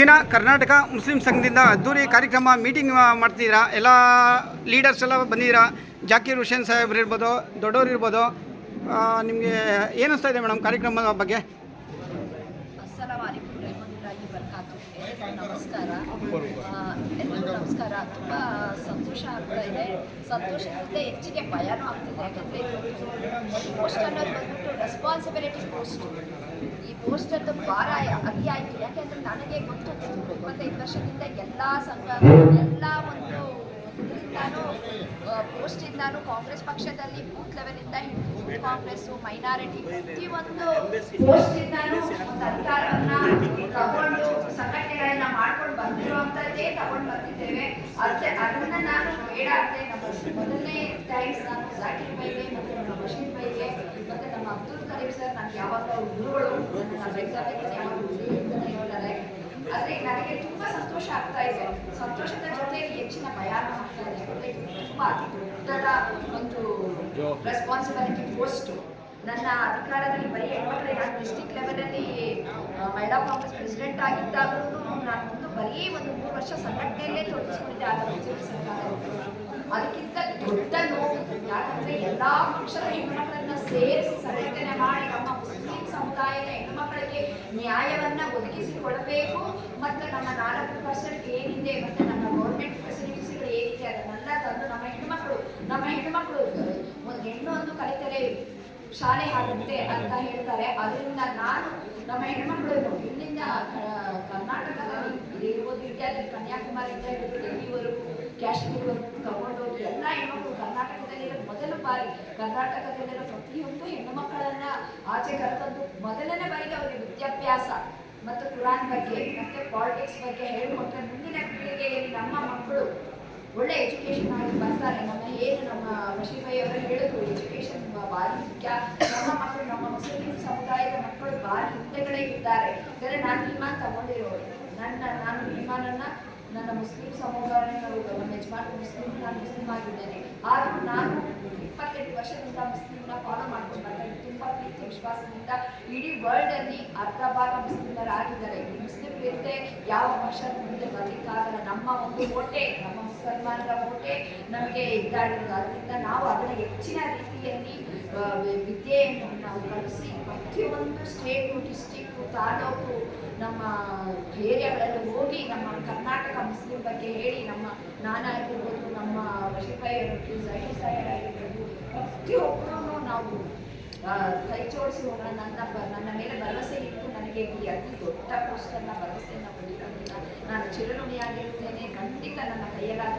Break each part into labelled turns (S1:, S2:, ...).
S1: ದಿನ ಕರ್ನಾಟಕ ಮುಸ್ಲಿಂ ಸಂಘದಿಂದ ಅದ್ದೂರಿ ಕಾರ್ಯಕ್ರಮ ಮೀಟಿಂಗ್ ಮಾಡ್ತಿದ್ದೀರಾ. ಎಲ್ಲ ಲೀಡರ್ಸ್ ಎಲ್ಲ ಬಂದಿದ್ದೀರಾ. ಜಾಕೀರ್ ಹುಸೇನ್ ಸಾಹೇಬ್ರು ಇರ್ಬೋದು, ದೊಡ್ಡವರು ಇರ್ಬೋದು. ನಿಮಗೆ ಏನಿಸ್ತಾ ಇದೆ ಮೇಡಮ್ ಕಾರ್ಯಕ್ರಮದ ಬಗ್ಗೆ?
S2: ನಮಸ್ಕಾರ, ಎಲ್ಲರಿಗೂ ನಮಸ್ಕಾರ. ತುಂಬ ಸಂತೋಷ ಆಗ್ತಾ ಇದೆ. ಸಂತೋಷಕ್ಕಿಂತ ಹೆಚ್ಚಿಗೆ ಭಯನೂ ಆಗ್ತಿದೆ. ಯಾಕಂದರೆ ಈ ಪೋಸ್ಟ್ ಅನ್ನೋದು ಬಂದ್ಬಿಟ್ಟು ರೆಸ್ಪಾನ್ಸಿಬಿಲಿಟಿ ಪೋಸ್ಟ್. ಈ ಪೋಸ್ಟದ್ದು ಭಾರ ಅತಿಯಾಯಿತು. ಯಾಕೆಂದರೆ ನನಗೆ ಗೊತ್ತು 25 ವರ್ಷದಿಂದ ಎಲ್ಲ ಸಂಘ ಎಲ್ಲ ಒಂದು ಇದರಿಂದಾನು ಪೋಸ್ಟಿಂದಾನು ಕಾಂಗ್ರೆಸ್ ಪಕ್ಷದಲ್ಲಿ ಬೂತ್ ಲೆವೆಲಿಂದ ಹಿಡಿದು ಕಾಂಗ್ರೆಸ್ಸು ಮೈನಾರಿಟಿ ಪ್ರತಿಯೊಂದು ಪೋಸ್ಟಿಂದಾನು ಒಂದು ಅಧಿಕಾರವನ್ನು ತಗೊಂಡು ಸಂಘಟನೆಗಳನ್ನ ಮಾಡ್ಕೊಂಡು ಬಂದಿರುವಂಥದ್ದೇ ತಗೊಂಡು ಬಂದಿದ್ದೇವೆ. ಅದನ್ನು ನಾನು ಬೇಡ ಅಂದರೆ ನಮ್ಮ ಮೊದಲನೇ ಟೈಮ್ಸ್ ನಾನು ಜಾಕೀರ್ ಬೈಗೆ ಮತ್ತು ನಮ್ಮ ಬಶೀರ್ ಬೈಗೆ ಮತ್ತು ನಮ್ಮ ಅಬ್ದುಲ್ ಕರೀಂ ಸರ್ ನನಗೆ ಯಾವಾಗ ಗುರುಗಳು ನನ್ನ ಬೆಂಗಳೂರಿನ ಯಾವಾಗ ಹೇಳ್ತಾನೆ ಇರ್ತಾರೆ. ಆದರೆ ನನಗೆ ತುಂಬ ಸಂತೋಷ ಆಗ್ತಾ ಇದೆ. ಸಂತೋಷದ ಜೊತೆಗೆ ಹೆಚ್ಚಿನ ಭಯಾನೂ ಆಗ್ತಾ ಇದೆ. ಯಾಕಂದರೆ ತುಂಬ ಅತಿ ದೊಡ್ಡದ ಒಂದು ರೆಸ್ಪಾನ್ಸಿಬಿಲಿಟಿ ಪೋಸ್ಟು. ನನ್ನ ಅಧಿಕಾರದಲ್ಲಿ ಬರೀ ಹೆಣ್ಮಕ್ಳಿಗೆ ನಾನು ಡಿಸ್ಟಿಕ್ ಲೆವೆಲಲ್ಲಿ ಮಹಿಳಾ ಕಾಂಗ್ರೆಸ್ ಪ್ರೆಸಿಡೆಂಟ್ ಆಗಿದ್ದಾಗಲೂ ನಾನು ಬರೀ ಒಂದು 3 ವರ್ಷ ಸಂಘಟನೆಯಲ್ಲೇ ತೊಡಗಿಸ್ಕೊಂಡಿದ್ದೆ. ಆದ ಸರ್ಕಾರ ಅದಕ್ಕಿಂತ ದೊಡ್ಡ ನೋವು. ಯಾಕಂದರೆ ಎಲ್ಲ ಪಕ್ಷದ ಹೆಣ್ಮಕ್ಳನ್ನ ಸೇರಿಸಿ ಸಂಘಟನೆ ಮಾಡಿ ನಮ್ಮ ಮುಸ್ಲಿಂ ಸಮುದಾಯದ ಹೆಣ್ಣುಮಕ್ಕಳಿಗೆ ನ್ಯಾಯವನ್ನು ಒದಗಿಸಿಕೊಡಬೇಕು ಮತ್ತು ನಮ್ಮ 4% ಏನಿದೆ ಮತ್ತು ನಮ್ಮ ಗೌರ್ಮೆಂಟ್ ಫೆಸಿಲಿಟೀಸ್ಗಳು ಏನಿದೆ ಅದನ್ನೆಲ್ಲ ತಂದು ನಮ್ಮ ಹೆಣ್ಣುಮಕ್ಕಳು ಒಂದು ಹೆಣ್ಣು ಒಂದು ಕಲಿತರೆ ಶಾಲೆ ಆಗುತ್ತೆ ಅಂತ ಹೇಳ್ತಾರೆ. ಅದರಿಂದ ನಾನು ನಮ್ಮ ಹೆಣ್ಮಕ್ಳು ಇಲ್ಲಿಂದ ಕರ್ನಾಟಕದಲ್ಲಿ ಇರ್ಬೋದು, ಇಂಡಿಯಾದಲ್ಲಿ ಕನ್ಯಾಕುಮಾರಿಯಿಂದ ಹಿಡಿದು ಡೆಲ್ಲಿವರೆಗೂ ಕಾಶ್ಮೀರವರೆಗೂ ತಗೊಂಡೋಗಿ ಎಲ್ಲ ಹೆಣ್ಮಕ್ಳು ಕರ್ನಾಟಕದಲ್ಲಿರೋ ಮೊದಲ ಬಾರಿ ಕರ್ನಾಟಕದಲ್ಲಿರೋ ಪ್ರತಿಯೊಂದು ಹೆಣ್ಣು ಮಕ್ಕಳನ್ನು ಆಚೆ ಕರ್ಕೊಂಡು ಮೊದಲನೇ ಬಾರಿಗೆ ಅವರಿಗೆ ವಿದ್ಯಾಭ್ಯಾಸ ಮತ್ತು ಕುರಾನ್ ಬಗ್ಗೆ ಮತ್ತು ಪಾಲಿಟಿಕ್ಸ್ ಬಗ್ಗೆ ಹೇಳಿಕೊಟ್ರೆ ಮುಂದಿನ ಪೀಳಿಗೆಯಲ್ಲಿ ನಮ್ಮ ಮಕ್ಕಳು ಒಳ್ಳೆ ಎಜುಕೇಷನ್ ಆಗಿ ಬರ್ತಾರೆ. ನಮ್ಮ ಬಶೀರ್ ಭಾಯಿ ಅವರು ಹೇಳಿದ್ರು, ಎಜುಕೇಷನ್ ಭಾರಿ ಮುಖ್ಯ. ನಮ್ಮ ಮಕ್ಕಳು, ನಮ್ಮ ಮುಸ್ಲಿಂ ಸಮುದಾಯದ ಮಕ್ಕಳು ಭಾರಿ ಹಿಂದೆಗಳೇ ಇದ್ದಾರೆ. ಅಂದರೆ ನಾನು ಇಮಾನ್ ತಗೊಂಡಿರೋರು. ನಾನು ಇಮಾನನ್ನು ನನ್ನ ಮುಸ್ಲಿಂ ಸಮುದಾಯ ನಮ್ಮ ಯಜಮಾನ್ ಮುಸ್ಲಿಂ, ನಾನು ಮುಸ್ಲಿಂ ಆಗಿದ್ದೇನೆ. ಆದರೂ ನಾನು 28 ವರ್ಷದಿಂದ ಮುಸ್ಲಿಮ್ನ ಫಾಲೋ ಮಾಡ್ಕೊಂಡು ಬರ್ತಾರೆ. ತುಂಬ ಪ್ರೀತಿ ವಿಶ್ವಾಸದಿಂದ ಇಡೀ ವರ್ಲ್ಡಲ್ಲಿ ಅರ್ಧ ಭಾಗ ಮುಸ್ಲಿಮರಾಗಿದ್ದಾರೆ. ಈ ಮುಸ್ಲಿಮರು ಇರುತ್ತೆ ಯಾವ ಪಕ್ಷದ ಮುಂದೆ ಬರಲಿಕ್ಕಾಗಲ್ಲ. ನಮ್ಮ ಒಂದು ಓಟೆ, ನಮ್ಮ ಮುಸಲ್ಮಾನರ ಓಟೆ ನಮಗೆ ಇದ್ದಾಗಿರೋದು. ಅದರಿಂದ ನಾವು ಅದನ್ನು ಹೆಚ್ಚಿನ ರೀತಿಯಲ್ಲಿ ವಿದ್ಯೆಯನ್ನು ನಾವು ಕಲಿಸಿ ಪ್ರತಿಯೊಂದು ಸ್ಟೇಟು, ಡಿಸ್ಟಿಕ್ಕು, ತಾಲೂಕು, ನಮ್ಮ ಏರಿಯಾಗಳಲ್ಲಿ ಹೋಗಿ ನಮ್ಮ ಕರ್ನಾಟಕ ಮುಸ್ಲಿಂ ಬಗ್ಗೆ ಹೇಳಿ ನಮ್ಮ ನಾನಾಗಿರ್ಬೋದು, ನಮ್ಮ ಬಶೀರ್ ಭಾಯಿ ಆಗಿರ್ಬೋದು, ಜಾಕೀರ್ ಸಾಹೇಬ್ ಆಗಿರ್ಬೋದು, ಪ್ರತಿಯೊಬ್ಬರೂ ನಾವು ಕೈ ಜೋಡಿಸಿ ಹೋಗೋಣ. ನನ್ನ ಮೇಲೆ ಭರವಸೆ ಇಟ್ಟು ನನಗೆ ಈ ಅತಿ ದೊಡ್ಡ ಪೋಸ್ಟನ್ನು ಭರವಸೆಯನ್ನು ಕೊಟ್ಟಿರೋದ್ರಿಂದ ನಾನು ಚಿರಋಣಿಯಾಗಿರುತ್ತೇನೆ. ಖಂಡಿತ ನನ್ನ ಕೈಯಲ್ಲಾದ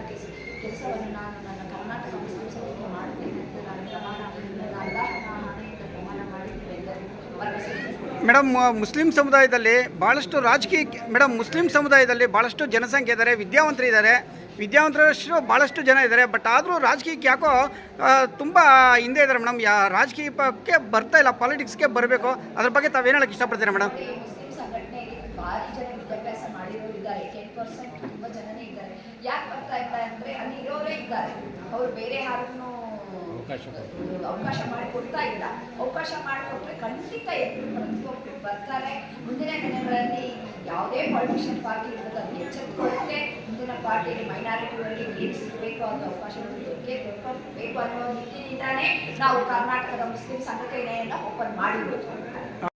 S2: ಕೆಲಸವನ್ನು ನಾನು ನನ್ನ ಕರ್ನಾಟಕ ಮುಸ್ಲಿಂ ಸಭೆಗೆ ಮಾಡುತ್ತೇನೆ ಅಂತ ನಾನು ಪ್ರಮಾಣ ಮಾಡಿದ್ದೇನೆ. ಎಲ್ಲರಿಗೂ ಭರವಸೆ.
S1: ಮೇಡಮ್, ಮುಸ್ಲಿಂ ಸಮುದಾಯದಲ್ಲಿ ಭಾಳಷ್ಟು ಮುಸ್ಲಿಂ ಸಮುದಾಯದಲ್ಲಿ ಭಾಳಷ್ಟು ಜನಸಂಖ್ಯೆ ಇದ್ದಾರೆ, ವಿದ್ಯಾವಂತರಷ್ಟು ಭಾಳಷ್ಟು ಜನ ಇದ್ದಾರೆ. ಬಟ್ ಆದರೂ ರಾಜಕೀಯಕ್ಕೆ ಯಾಕೋ ತುಂಬ ಹಿಂದೆ ಇದ್ದಾರೆ ಮೇಡಮ್. ರಾಜಕೀಯಕ್ಕೆ ಬರ್ತಾ ಇಲ್ಲ, ಪಾಲಿಟಿಕ್ಸ್ಗೆ ಬರಬೇಕು. ಅದ್ರ ಬಗ್ಗೆ ತಾವೇನು ಹೇಳಕ್ಕೆ ಇಷ್ಟಪಡ್ತೀರಾ ಮೇಡಮ್?
S2: ಮುಸ್ಲಿಂ ಸಂಘಟನೆಯಲ್ಲಿ ಭಾರಿ ಜನ ವಿದ್ಯಾಭ್ಯಾಸ ಮಾಡಿರೋರು ಇದ್ದಾರೆ. 10% ತುಂಬ ಜನನೇ ಇದ್ದಾರೆ. ಯಾಕೆ ಬರ್ತಾ ಇಲ್ಲ ಅಂದರೆ ಅಲ್ಲಿ ಇರೋರೇ ಇದ್ದಾರೆ. ಅವರು ಬೇರೆ ಯಾರನ್ನು ಅವಕಾಶ ಮಾಡಿಕೊಡ್ತಾ ಇಲ್ಲ. ಅವಕಾಶ ಮಾಡಿಕೊಟ್ರೆ ಖಂಡಿತ ಪ್ರತಿಯೊಬ್ಬರು ಬರ್ತಾರೆ. ಮುಂದಿನ ದಿನಗಳಲ್ಲಿ ಯಾವುದೇ ಪಾಲಿಟಿಷಿಯನ್ ಪಾರ್ಟಿ ಇರೋದು ಅದು ಎಚ್ಚೆತ್ತುಕೊಳ್ಳುತ್ತೆ. ಮುಂದಿನ ಪಾರ್ಟಿಗೆ ಮೈನಾರಿಟಿಯವರಿಗೆ ಏನು ಸಿಗಬೇಕು ಅನ್ನೋ ಅವಕಾಶಗಳು ದೊರಕಬೇಕು ಅನ್ನೋ ನಿಟ್ಟಿನಿಂದಾನೇ ನಾವು ಕರ್ನಾಟಕದ ಮುಸ್ಲಿಂ ಸಂಘಟನೆಯನ್ನು ಓಪನ್ ಮಾಡಿರೋದು.